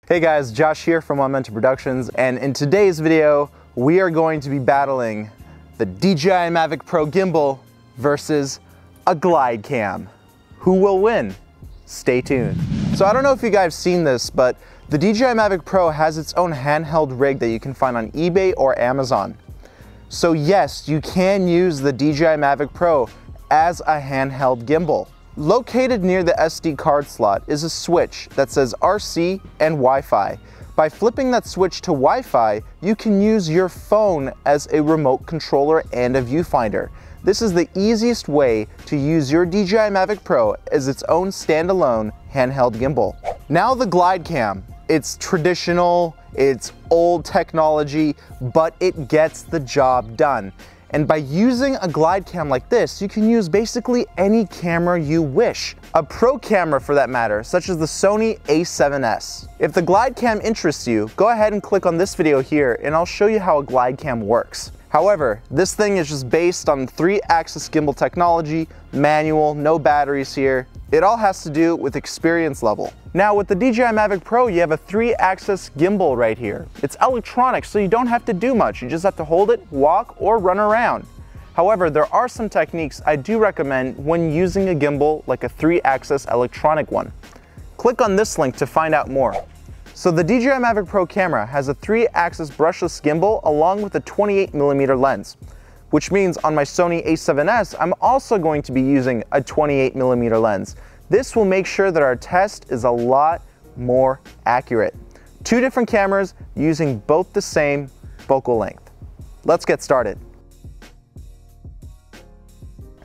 Hey guys, Josh here from Momentum Productions, and in today's video, we are going to be battling the DJI MAVIC Pro gimbal versus a GLIDECAM. Who will win? Stay tuned. So I don't know if you guys have seen this, but the DJI MAVIC Pro has its own handheld rig that you can find on eBay or Amazon. So yes, you can use the DJI MAVIC Pro as a handheld gimbal. Located near the SD card slot is a switch that says RC and Wi-Fi. By flipping that switch to Wi-Fi, you can use your phone as a remote controller and a viewfinder. This is the easiest way to use your DJI MAVIC Pro as its own standalone handheld gimbal. Now the GLIDECAM. It's traditional, it's old technology, but it gets the job done. And by using a GLIDECAM like this, you can use basically any camera you wish. A pro camera for that matter, such as the Sony a7S. If the GLIDECAM interests you, go ahead and click on this video here and I'll show you how a GLIDECAM works. However, this thing is just based on 3-axis gimbal technology, manual, no batteries here. It all has to do with experience level. Now with the DJI MAVIC Pro, you have a 3-axis gimbal right here. It's electronic, so you don't have to do much. You just have to hold it, walk, or run around. However, there are some techniques I do recommend when using a gimbal like a 3-axis electronic one. Click on this link to find out more. So the DJI MAVIC Pro camera has a 3-axis brushless gimbal along with a 28mm lens, which means on my Sony a7S, I'm also going to be using a 28mm lens. This will make sure that our test is a lot more accurate. 2 different cameras using both the same focal length. Let's get started.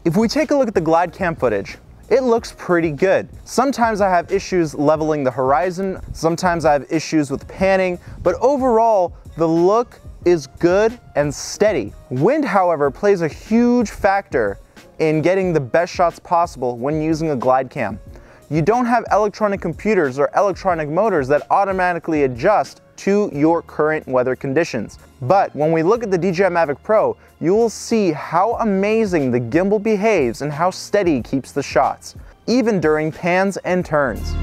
If we take a look at the GLIDECAM footage, it looks pretty good. Sometimes I have issues leveling the horizon, sometimes I have issues with panning, but overall, the look is good and steady. Wind, however, plays a huge factor in getting the best shots possible when using a GLIDECAM. You don't have electronic computers or electronic motors that automatically adjust to your current weather conditions. But when we look at the DJI MAVIC Pro, you will see how amazing the gimbal behaves and how steady it keeps the shots, even during pans and turns.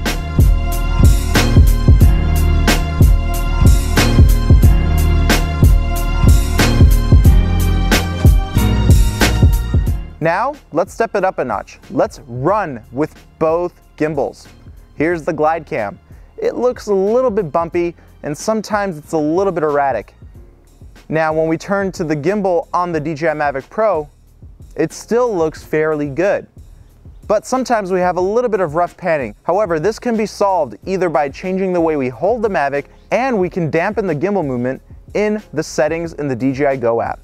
Now, let's step it up a notch. Let's run with both gimbals. Here's the GLIDECAM. It looks a little bit bumpy and sometimes it's a little bit erratic. Now, when we turn to the gimbal on the DJI MAVIC Pro, it still looks fairly good. But sometimes we have a little bit of rough panning. However, this can be solved either by changing the way we hold the MAVIC, and we can dampen the gimbal movement in the settings in the DJI Go app.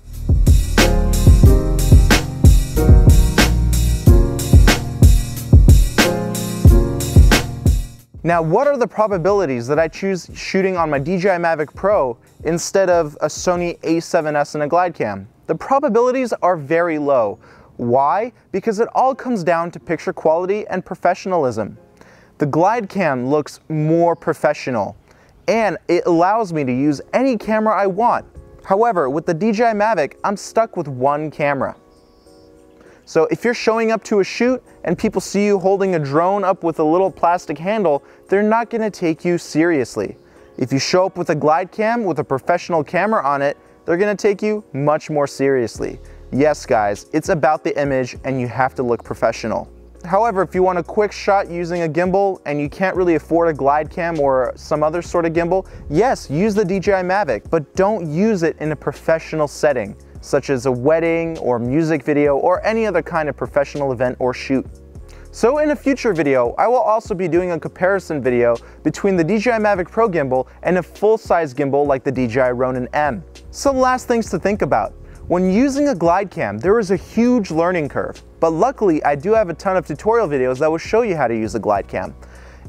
Now, what are the probabilities that I choose shooting on my DJI MAVIC Pro instead of a Sony a7S and a GLIDECAM? The probabilities are very low. Why? Because it all comes down to picture quality and professionalism. The GLIDECAM looks more professional, and it allows me to use any camera I want. However, with the DJI MAVIC, I'm stuck with one camera. So if you're showing up to a shoot and people see you holding a drone up with a little plastic handle, they're not going to take you seriously. If you show up with a GLIDECAM with a professional camera on it, they're going to take you much more seriously. Yes guys, it's about the image and you have to look professional. However, if you want a quick shot using a gimbal and you can't really afford a GLIDECAM or some other sort of gimbal, yes, use the DJI MAVIC, but don't use it in a professional setting, such as a wedding or music video or any other kind of professional event or shoot. So in a future video, I will also be doing a comparison video between the DJI MAVIC Pro gimbal and a full-size gimbal like the DJI Ronin M. Some last things to think about. When using a GLIDECAM, there is a huge learning curve, but luckily I do have a ton of tutorial videos that will show you how to use a GLIDECAM.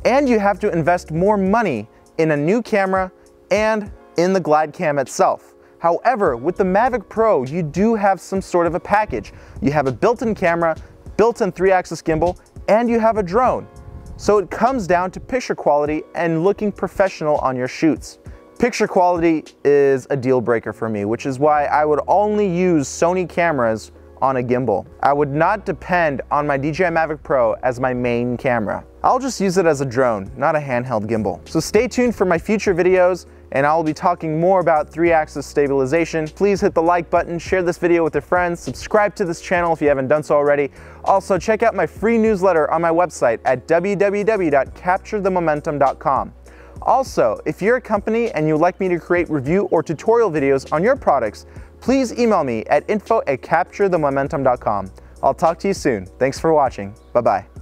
And you have to invest more money in a new camera and in the GLIDECAM itself. However, with the MAVIC Pro, you do have some sort of a package. You have a built-in camera, built-in 3-axis gimbal, and you have a drone. So it comes down to picture quality and looking professional on your shoots. Picture quality is a deal breaker for me, which is why I would only use Sony cameras on a gimbal. I would not depend on my DJI MAVIC Pro as my main camera. I'll just use it as a drone, not a handheld gimbal. So stay tuned for my future videos, and I'll be talking more about 3-axis stabilization. Please hit the like button, share this video with your friends, subscribe to this channel if you haven't done so already. Also, check out my free newsletter on my website at www.capturethemomentum.com. Also, if you're a company and you'd like me to create review or tutorial videos on your products, please email me at info@capturethemomentum.com. I'll talk to you soon. Thanks for watching. Bye-bye.